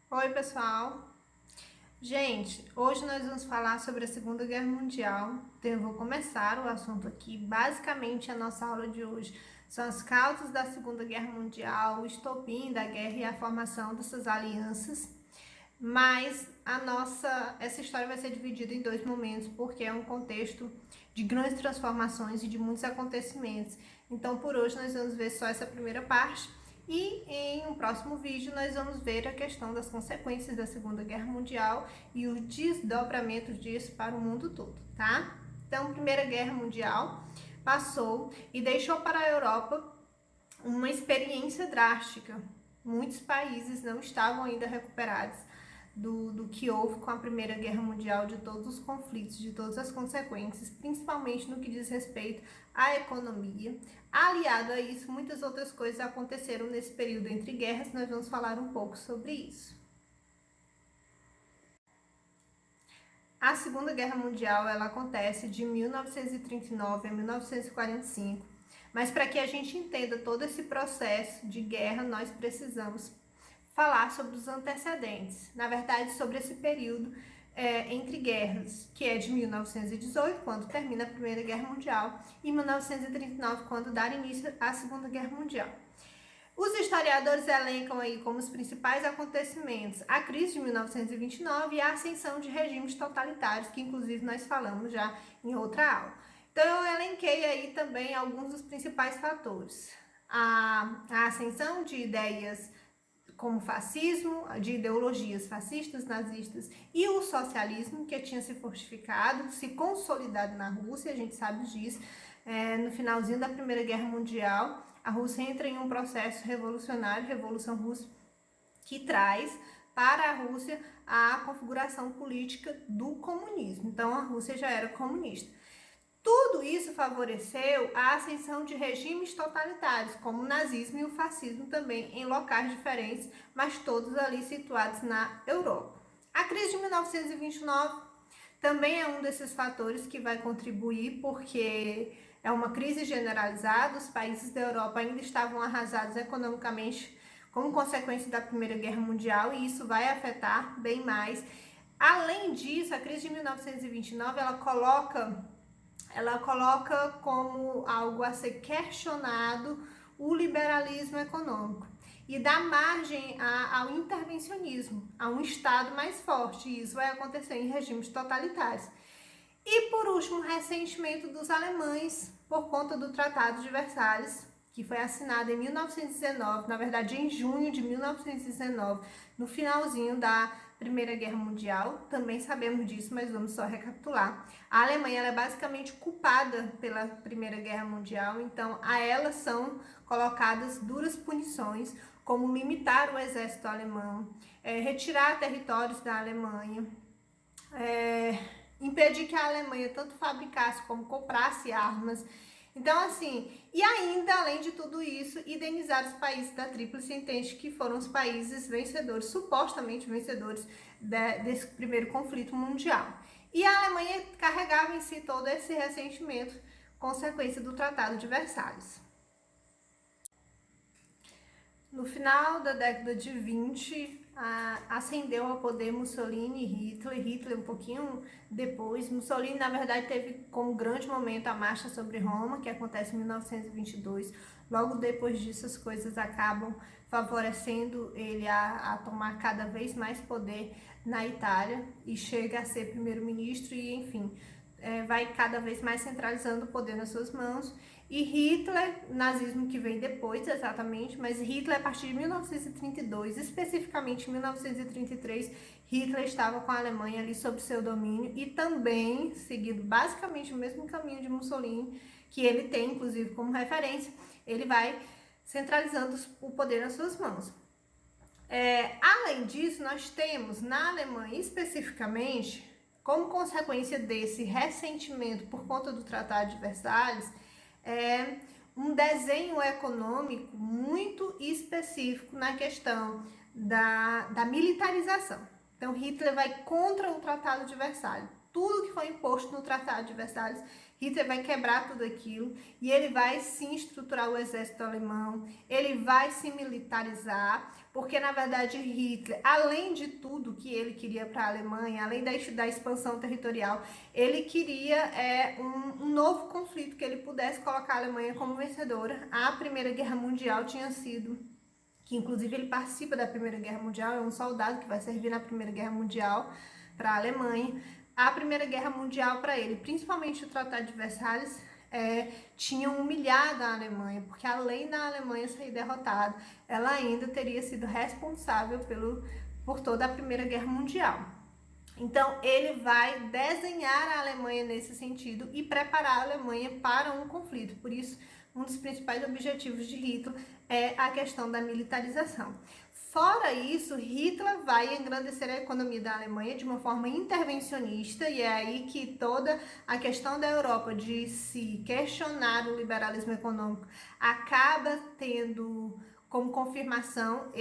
Oi, pessoal. Gente, hoje nós vamos falar sobre a Segunda Guerra Mundial. Então, eu vou começar o assunto aqui. Basicamente, a nossa aula de hoje são as causas da Segunda Guerra Mundial, o estopim da guerra e a formação dessas alianças. Mas essa história vai ser dividida em dois momentos, porque é um contexto de grandes transformações e de muitos acontecimentos. Então, por hoje, nós vamos ver só essa primeira parte. E em um próximo vídeo nós vamos ver a questão das consequências da Segunda Guerra Mundial e o desdobramento disso para o mundo todo, tá? Então, a Primeira Guerra Mundial passou e deixou para a Europa uma experiência drástica. Muitos países não estavam ainda recuperados do que houve com a Primeira Guerra Mundial, de todos os conflitos, de todas as consequências, principalmente no que diz respeito à economia. Aliado a isso, muitas outras coisas aconteceram nesse período entre guerras, nós vamos falar um pouco sobre isso. A Segunda Guerra Mundial ela acontece de 1939 a 1945, mas para que a gente entenda todo esse processo de guerra, nós precisamos falar sobre os antecedentes, na verdade, sobre esse período entre guerras, que é de 1918, quando termina a Primeira Guerra Mundial, e 1939, quando dá início à Segunda Guerra Mundial. Os historiadores elencam aí como os principais acontecimentos a crise de 1929 e a ascensão de regimes totalitários, que inclusive nós falamos já em outra aula. Então eu elenquei aí também alguns dos principais fatores. A ascensão de ideias como fascismo, de ideologias fascistas, nazistas, e o socialismo, que tinha se fortificado, se consolidado na Rússia, a gente sabe disso. No finalzinho da Primeira Guerra Mundial, a Rússia entra em um processo revolucionário, Revolução Russa, que traz para a Rússia a configuração política do comunismo. Então, a Rússia já era comunista. Tudo isso favoreceu a ascensão de regimes totalitários, como o nazismo e o fascismo também, em locais diferentes, mas todos ali situados na Europa. A crise de 1929 também é um desses fatores que vai contribuir, porque é uma crise generalizada, os países da Europa ainda estavam arrasados economicamente como consequência da Primeira Guerra Mundial, e isso vai afetar bem mais. Além disso, a crise de 1929 ela coloca como algo a ser questionado o liberalismo econômico e dá margem ao intervencionismo, a um Estado mais forte, e isso vai acontecer em regimes totalitários. E por último, o ressentimento dos alemães por conta do Tratado de Versalhes, que foi assinado em 1919, na verdade em junho de 1919, no finalzinho da Primeira Guerra Mundial. Também sabemos disso, mas vamos só recapitular. A Alemanha ela é basicamente culpada pela Primeira Guerra Mundial, então a ela são colocadas duras punições, como limitar o exército alemão, retirar territórios da Alemanha, impedir que a Alemanha tanto fabricasse como comprasse armas. Então, assim, e ainda, além de tudo isso, indenizar os países da Tríplice Entente, que foram os países vencedores, supostamente vencedores desse primeiro conflito mundial. E a Alemanha carregava em si todo esse ressentimento, consequência do Tratado de Versalhes. No final da década de 20, ascendeu ao poder Mussolini e Hitler. Hitler um pouquinho depois. Mussolini, na verdade, teve como grande momento a Marcha sobre Roma, que acontece em 1922. Logo depois disso, as coisas acabam favorecendo ele a tomar cada vez mais poder na Itália e chega a ser primeiro-ministro e, enfim, vai cada vez mais centralizando o poder nas suas mãos. E Hitler, nazismo que vem depois exatamente, mas Hitler a partir de 1932, especificamente em 1933, Hitler estava com a Alemanha ali sob seu domínio e também seguindo basicamente o mesmo caminho de Mussolini, que ele tem inclusive como referência, ele vai centralizando o poder nas suas mãos. Além disso, nós temos na Alemanha especificamente, como consequência desse ressentimento por conta do Tratado de Versalhes, um desenho econômico muito específico na questão da militarização. Então, Hitler vai contra o Tratado de Versalhes. Tudo que foi imposto no Tratado de Versalhes, Hitler vai quebrar tudo aquilo e ele vai sim estruturar o exército alemão, ele vai se militarizar, porque na verdade Hitler, além de tudo que ele queria para a Alemanha, além da expansão territorial, ele queria um novo conflito que ele pudesse colocar a Alemanha como vencedora. A Primeira Guerra Mundial tinha sido, que inclusive ele participa da Primeira Guerra Mundial, é um soldado que vai servir na Primeira Guerra Mundial para a Alemanha. A Primeira Guerra Mundial para ele, principalmente o Tratado de Versalhes, tinham humilhado a Alemanha, porque além da Alemanha sair derrotada, ela ainda teria sido responsável por toda a Primeira Guerra Mundial. Então, ele vai desenhar a Alemanha nesse sentido e preparar a Alemanha para um conflito. Por isso, um dos principais objetivos de Hitler é a questão da militarização. Fora isso, Hitler vai engrandecer a economia da Alemanha de uma forma intervencionista, e é aí que toda a questão da Europa de se questionar o liberalismo econômico acaba tendo como confirmação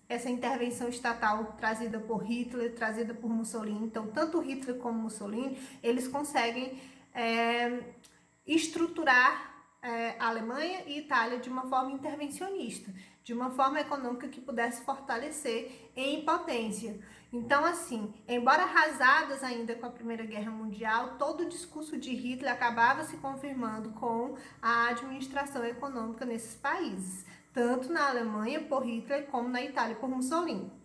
essa intervenção estatal trazida por Hitler, trazida por Mussolini. Então, tanto Hitler como Mussolini, eles conseguem estruturar a Alemanha e Itália de uma forma intervencionista, de uma forma econômica que pudesse fortalecer em potência. Então, assim, embora arrasadas ainda com a Primeira Guerra Mundial, todo o discurso de Hitler acabava se confirmando com a administração econômica nesses países, tanto na Alemanha por Hitler como na Itália por Mussolini.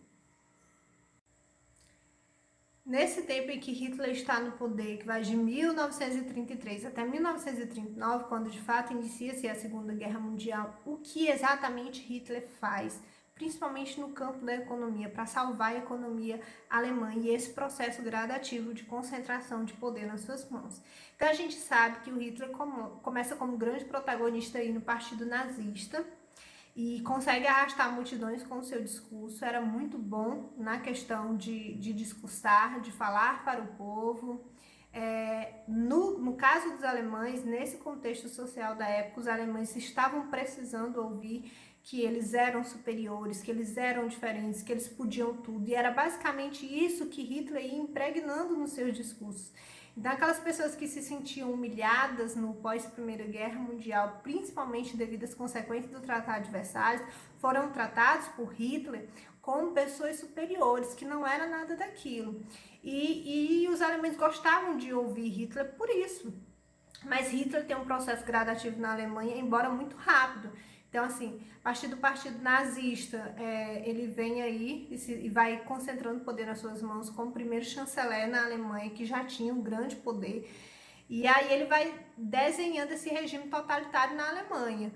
Nesse tempo em que Hitler está no poder, que vai de 1933 até 1939, quando de fato inicia-se a Segunda Guerra Mundial, o que exatamente Hitler faz, principalmente no campo da economia, para salvar a economia alemã e esse processo gradativo de concentração de poder nas suas mãos? Então a gente sabe que o Hitler começa como grande protagonista aí no Partido Nazista, e consegue arrastar multidões com o seu discurso. Era muito bom na questão de discursar, de falar para o povo. No caso dos alemães, nesse contexto social da época, os alemães estavam precisando ouvir que eles eram superiores, que eles eram diferentes, que eles podiam tudo. E era basicamente isso que Hitler ia impregnando nos seus discursos. Então, aquelas pessoas que se sentiam humilhadas no pós-Primeira Guerra Mundial, principalmente devido às consequências do Tratado de Versalhes, foram tratados por Hitler como pessoas superiores, que não era nada daquilo. E os alemães gostavam de ouvir Hitler por isso. Mas Hitler tem um processo gradativo na Alemanha, embora muito rápido. Então, assim, a partir do partido nazista, ele vem aí e vai concentrando poder nas suas mãos como primeiro chanceler na Alemanha, que já tinha um grande poder. E aí ele vai desenhando esse regime totalitário na Alemanha.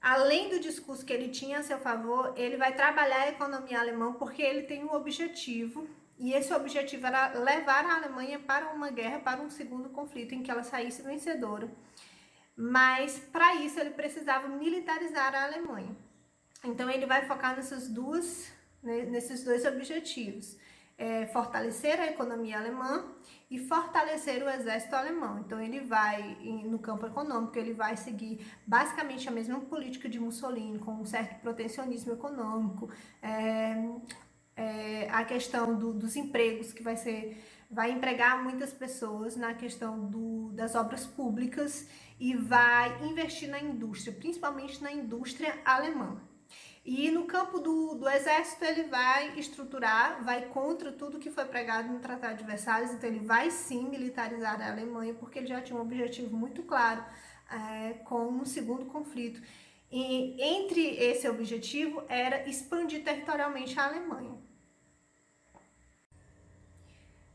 Além do discurso que ele tinha a seu favor, ele vai trabalhar a economia alemã porque ele tem um objetivo, e esse objetivo era levar a Alemanha para uma guerra, para um segundo conflito em que ela saísse vencedora. Mas para isso ele precisava militarizar a Alemanha. Então ele vai focar nesses dois objetivos: fortalecer a economia alemã e fortalecer o exército alemão. Então ele vai, no campo econômico, ele vai seguir basicamente a mesma política de Mussolini, com um certo protecionismo econômico, a questão dos empregos, que vai empregar muitas pessoas na questão das obras públicas, e vai investir na indústria, principalmente na indústria alemã. E no campo do exército ele vai estruturar, vai contra tudo que foi pregado no Tratado de Versalhes. Então ele vai sim militarizar a Alemanha, porque ele já tinha um objetivo muito claro com um segundo conflito. E entre esse objetivo era expandir territorialmente a Alemanha.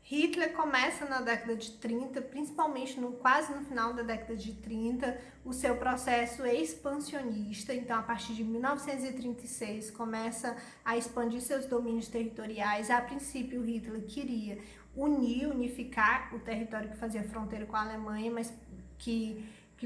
Hitler começa na década de 30, principalmente quase no final da década de 30, o seu processo expansionista. Então, a partir de 1936, começa a expandir seus domínios territoriais. A princípio, Hitler queria unificar o território que fazia fronteira com a Alemanha, mas que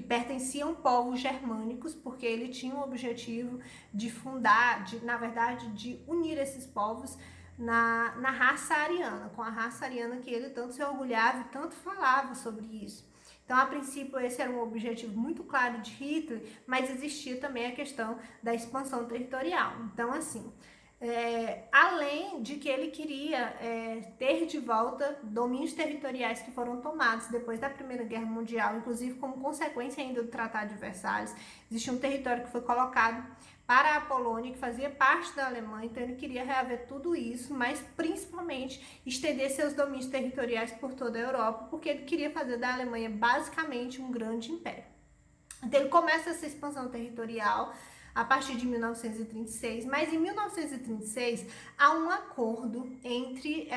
pertenciam povos germânicos, porque ele tinha o objetivo de fundar, na verdade, de unir esses povos na raça ariana, com a raça ariana que ele tanto se orgulhava e tanto falava sobre isso. Então, a princípio, esse era um objetivo muito claro de Hitler, mas existia também a questão da expansão territorial. Então, assim, além de que ele queria ter de volta domínios territoriais que foram tomados depois da Primeira Guerra Mundial, inclusive como consequência ainda do Tratado de Versalhes. Existia um território que foi colocado para a Polônia, que fazia parte da Alemanha, então ele queria reaver tudo isso, mas principalmente estender seus domínios territoriais por toda a Europa, porque ele queria fazer da Alemanha basicamente um grande império. Então ele começa essa expansão territorial a partir de 1936, mas em 1936 há um acordo entre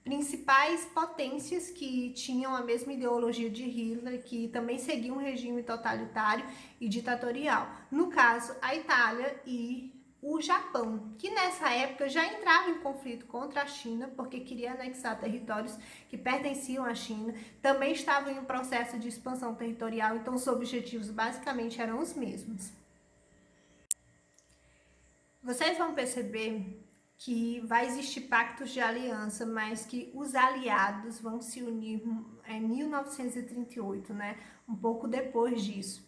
principais potências que tinham a mesma ideologia de Hitler, que também seguiam um regime totalitário e ditatorial. No caso, a Itália e o Japão, que nessa época já entrava em conflito contra a China, porque queria anexar territórios que pertenciam à China, também estavam em um processo de expansão territorial, então os objetivos basicamente eram os mesmos. Vocês vão perceber que vai existir pactos de aliança, mas que os aliados vão se unir em 1938, né? Um pouco depois disso.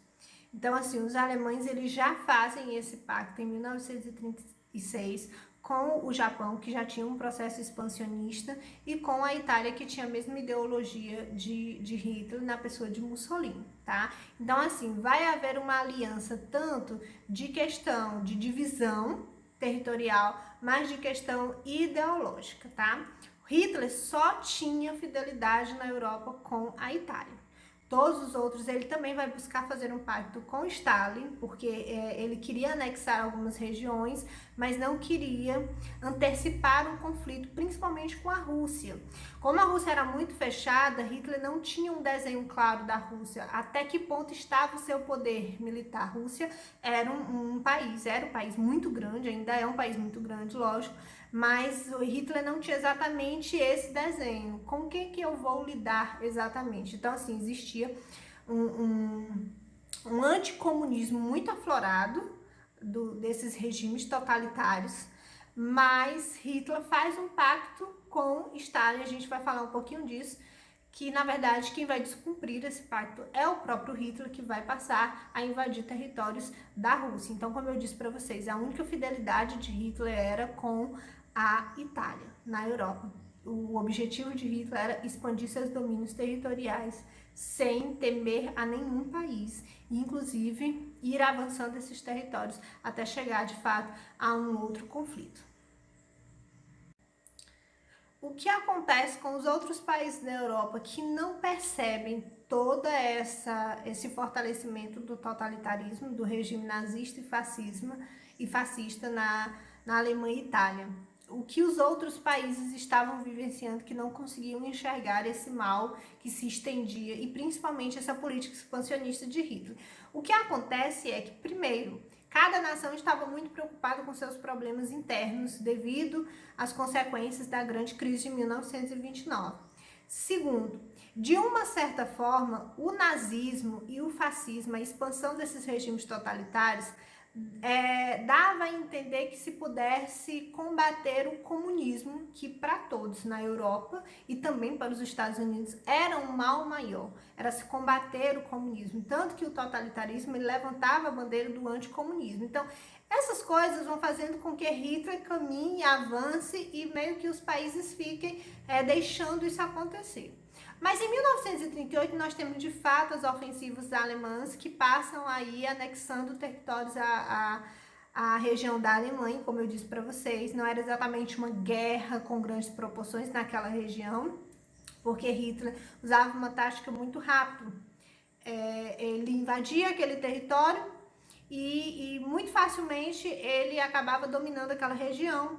Então, assim, os alemães eles já fazem esse pacto em 1936 com o Japão, que já tinha um processo expansionista, e com a Itália, que tinha a mesma ideologia de Hitler na pessoa de Mussolini, tá? Então, assim, vai haver uma aliança tanto de questão de divisão territorial, mas de questão ideológica, tá? Hitler só tinha fidelidade na Europa com a Itália. Todos os outros, ele também vai buscar fazer um pacto com Stalin, porque ele queria anexar algumas regiões, mas não queria antecipar um conflito, principalmente com a Rússia. Como a Rússia era muito fechada, Hitler não tinha um desenho claro da Rússia, até que ponto estava o seu poder militar. A Rússia era um país muito grande, ainda é um país muito grande, lógico, mas o Hitler não tinha exatamente esse desenho. Com quem que eu vou lidar exatamente? Então, assim, existia um anticomunismo muito aflorado desses regimes totalitários, mas Hitler faz um pacto com Stalin, a gente vai falar um pouquinho disso, que na verdade quem vai descumprir esse pacto é o próprio Hitler, que vai passar a invadir territórios da Rússia. Então, como eu disse para vocês, a única fidelidade de Hitler era com a Itália, na Europa. O objetivo de Hitler era expandir seus domínios territoriais sem temer a nenhum país, e inclusive ir avançando esses territórios até chegar de fato a um outro conflito. O que acontece com os outros países da Europa que não percebem todo esse fortalecimento do totalitarismo, do regime nazista e fascista na Alemanha e Itália? O que os outros países estavam vivenciando, que não conseguiam enxergar esse mal que se estendia, e principalmente essa política expansionista de Hitler. O que acontece é que, primeiro, cada nação estava muito preocupada com seus problemas internos devido às consequências da grande crise de 1929. Segundo, de uma certa forma, o nazismo e o fascismo, a expansão desses regimes totalitários, dava a entender que se pudesse combater o comunismo, que para todos na Europa e também para os Estados Unidos era um mal maior, era se combater o comunismo, tanto que o totalitarismo ele levantava a bandeira do anticomunismo. Então, essas coisas vão fazendo com que Hitler caminhe, avance e meio que os países fiquem deixando isso acontecer. Mas em 1938 nós temos de fato as ofensivas alemãs que passam aí anexando territórios à região da Alemanha, como eu disse para vocês. Não era exatamente uma guerra com grandes proporções naquela região, porque Hitler usava uma tática muito rápida. Ele invadia aquele território e muito facilmente ele acabava dominando aquela região,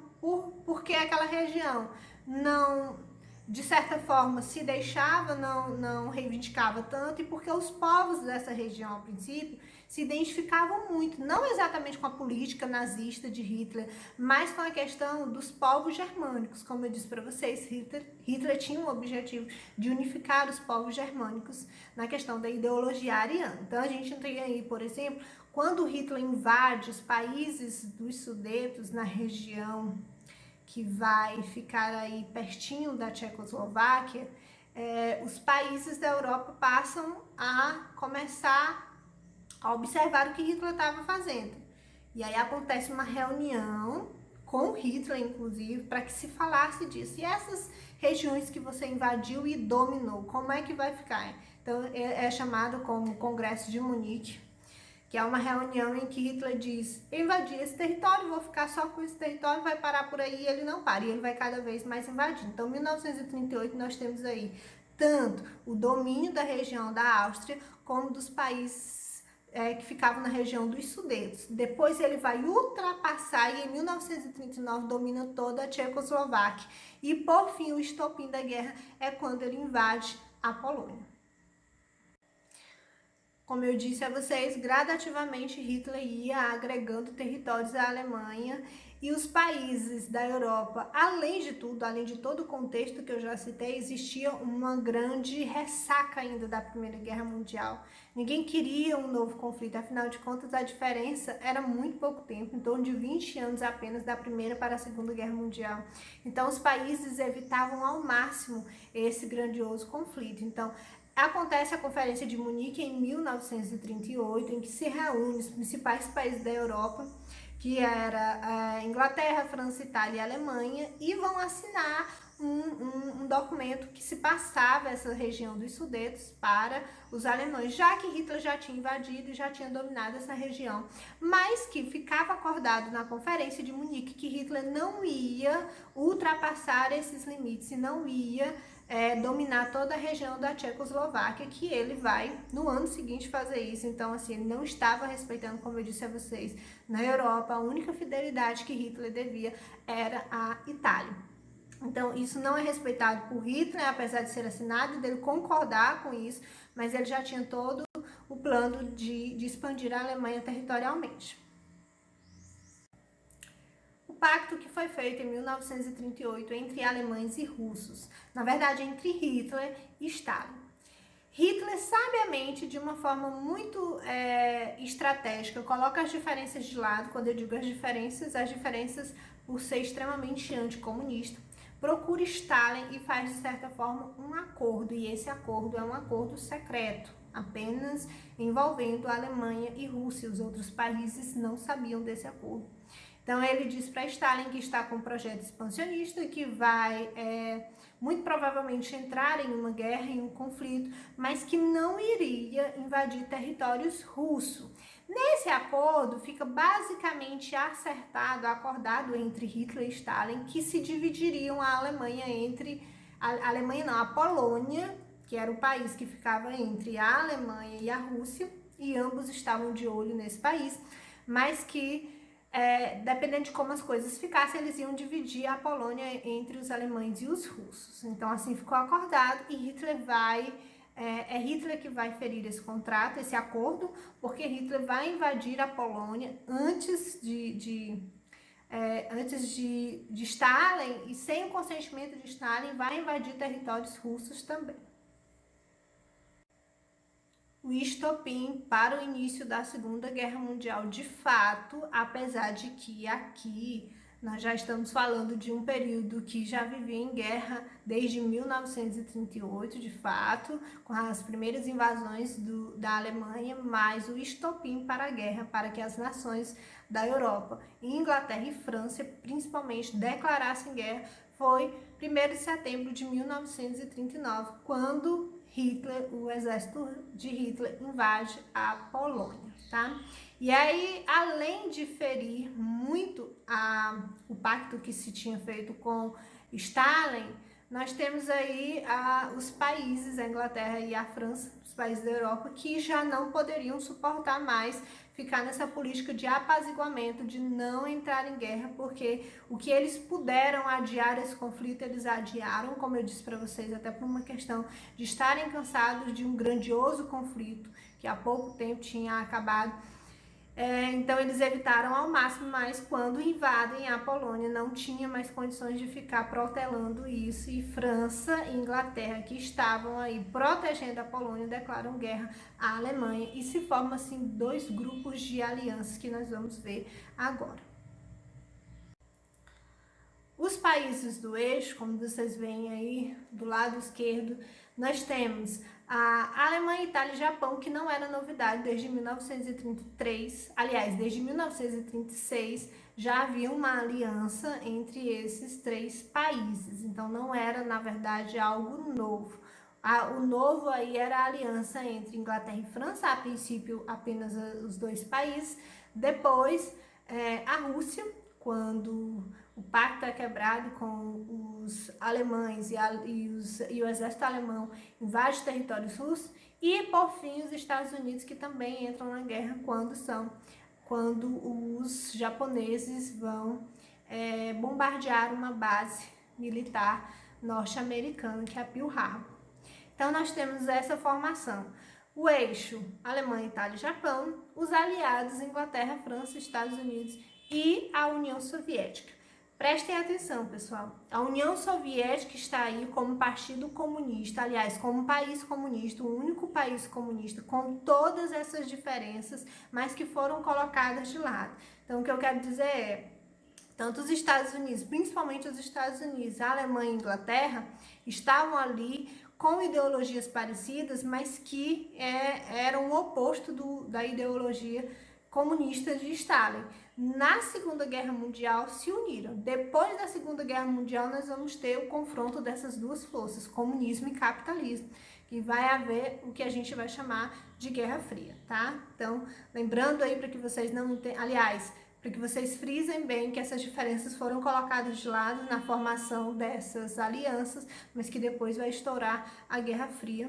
porque aquela região não, de certa forma, se deixava, não reivindicava tanto, e porque os povos dessa região, a princípio, se identificavam muito, não exatamente com a política nazista de Hitler, mas com a questão dos povos germânicos. Como eu disse para vocês, Hitler tinha um objetivo de unificar os povos germânicos na questão da ideologia ariana. Então, a gente tem aí, por exemplo, quando Hitler invade os países dos Sudetos na região que vai ficar aí pertinho da Tchecoslováquia, os países da Europa passam a começar a observar o que Hitler estava fazendo. E aí acontece uma reunião com Hitler, inclusive, para que se falasse disso. E essas regiões que você invadiu e dominou, como é que vai ficar? Então, é chamado como Congresso de Munique, que é uma reunião em que Hitler diz: eu invadi esse território, vou ficar só com esse território, vai parar por aí, e ele não para, e ele vai cada vez mais invadindo. Então, em 1938, nós temos aí tanto o domínio da região da Áustria, como dos países que ficavam na região dos Sudetos. Depois ele vai ultrapassar e em 1939 domina toda a Tchecoslováquia. E por fim, o estopim da guerra é quando ele invade a Polônia. Como eu disse a vocês, gradativamente Hitler ia agregando territórios à Alemanha e os países da Europa, além de tudo, além de todo o contexto que eu já citei, existia uma grande ressaca ainda da Primeira Guerra Mundial. Ninguém queria um novo conflito, afinal de contas a diferença era muito pouco tempo, em torno de 20 anos apenas da Primeira para a Segunda Guerra Mundial. Então os países evitavam ao máximo esse grandioso conflito. Então, acontece a Conferência de Munique em 1938, em que se reúnem os principais países da Europa, que era Inglaterra, França, Itália e Alemanha, e vão assinar um documento que se passava essa região dos Sudetos para os alemães, já que Hitler já tinha invadido e já tinha dominado essa região, mas que ficava acordado na Conferência de Munique que Hitler não ia ultrapassar esses limites e não ia dominar toda a região da Tchecoslováquia, que ele vai no ano seguinte fazer isso. Então, assim, ele não estava respeitando, como eu disse a vocês, na Europa, a única fidelidade que Hitler devia era a Itália. Então, isso não é respeitado por Hitler, apesar de ser assinado e dele concordar com isso, mas ele já tinha todo o plano de expandir a Alemanha territorialmente. Pacto que foi feito em 1938 entre alemães e russos, na verdade entre Hitler e Stalin. Hitler, sabiamente, de uma forma muito estratégica, coloca as diferenças de lado. Quando eu digo as diferenças por ser extremamente anticomunista, procura Stalin e faz, de certa forma, um acordo, e esse acordo é um acordo secreto, apenas envolvendo a Alemanha e Rússia. Os outros países não sabiam desse acordo. Então, ele diz para Stalin que está com um projeto expansionista, que vai muito provavelmente entrar em uma guerra, em um conflito, mas que não iria invadir territórios russos. Nesse acordo, fica basicamente acordado entre Hitler e Stalin, que se dividiriam a Alemanha a Polônia, que era o país que ficava entre a Alemanha e a Rússia, e ambos estavam de olho nesse país, mas que dependendo de como as coisas ficassem, eles iam dividir a Polônia entre os alemães e os russos. Então, assim ficou acordado, e Hitler Hitler que vai ferir esse contrato, esse acordo, porque Hitler vai invadir a Polônia antes de Stalin, e sem o consentimento de Stalin vai invadir territórios russos também. O estopim para o início da Segunda Guerra Mundial, de fato, apesar de que aqui nós já estamos falando de um período que já vivia em guerra desde 1938, de fato, com as primeiras invasões da Alemanha, mas o estopim para a guerra, para que as nações da Europa, Inglaterra e França, principalmente, declarassem guerra, foi 1º de setembro de 1939, quando o exército de Hitler invade a Polônia, tá? E aí, além de ferir muito o pacto que se tinha feito com Stalin, nós temos aí os países, a Inglaterra e a França, os países da Europa, que já não poderiam suportar mais ficar nessa política de apaziguamento, de não entrar em guerra, porque o que eles puderam adiar esse conflito, eles adiaram, como eu disse para vocês, até por uma questão de estarem cansados de um grandioso conflito que há pouco tempo tinha acabado. Então eles evitaram ao máximo, mas quando invadem a Polônia não tinha mais condições de ficar protelando isso, e França e Inglaterra, que estavam aí protegendo a Polônia, declaram guerra à Alemanha, e se formam assim 2 grupos de alianças que nós vamos ver agora. Os países do eixo, como vocês veem aí do lado esquerdo, nós temos A Alemanha, Itália e Japão, que não era novidade desde 1933, aliás, desde 1936, já havia uma aliança entre esses três países, então não era, na verdade, algo novo. O novo aí era a aliança entre Inglaterra e França, a princípio apenas os dois países, depois a Rússia, quando o pacto é quebrado com os alemães e o exército alemão invade territórios russos, e por fim os Estados Unidos, que também entram na guerra quando os japoneses vão bombardear uma base militar norte-americana, que é a Pearl Harbor. Então nós temos essa formação: o eixo Alemanha, Itália e Japão, os aliados Inglaterra, França, Estados Unidos e a União Soviética. Prestem atenção, pessoal. A União Soviética está aí como partido comunista, aliás, como país comunista, o único país comunista, com todas essas diferenças, mas que foram colocadas de lado. Então, o que eu quero dizer é, tanto os Estados Unidos, principalmente os Estados Unidos, a Alemanha e a Inglaterra, estavam ali com ideologias parecidas, mas que eram o oposto da ideologia comunista de Stalin. Na Segunda Guerra Mundial se uniram. Depois da Segunda Guerra Mundial nós vamos ter o confronto dessas duas forças, comunismo e capitalismo, e vai haver o que a gente vai chamar de Guerra Fria, tá? Então, lembrando aí para que vocês não tenham, aliás, para que vocês frisem bem que essas diferenças foram colocadas de lado na formação dessas alianças, mas que depois vai estourar a Guerra Fria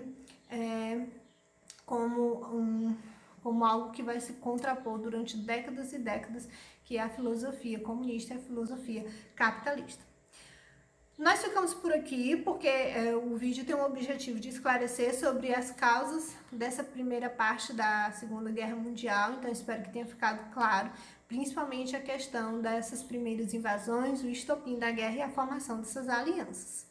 como algo que vai se contrapor durante décadas e décadas, que é a filosofia comunista e a filosofia capitalista. Nós ficamos por aqui porque o vídeo tem o objetivo de esclarecer sobre as causas dessa primeira parte da Segunda Guerra Mundial, então espero que tenha ficado claro, principalmente a questão dessas primeiras invasões, o estopim da guerra e a formação dessas alianças.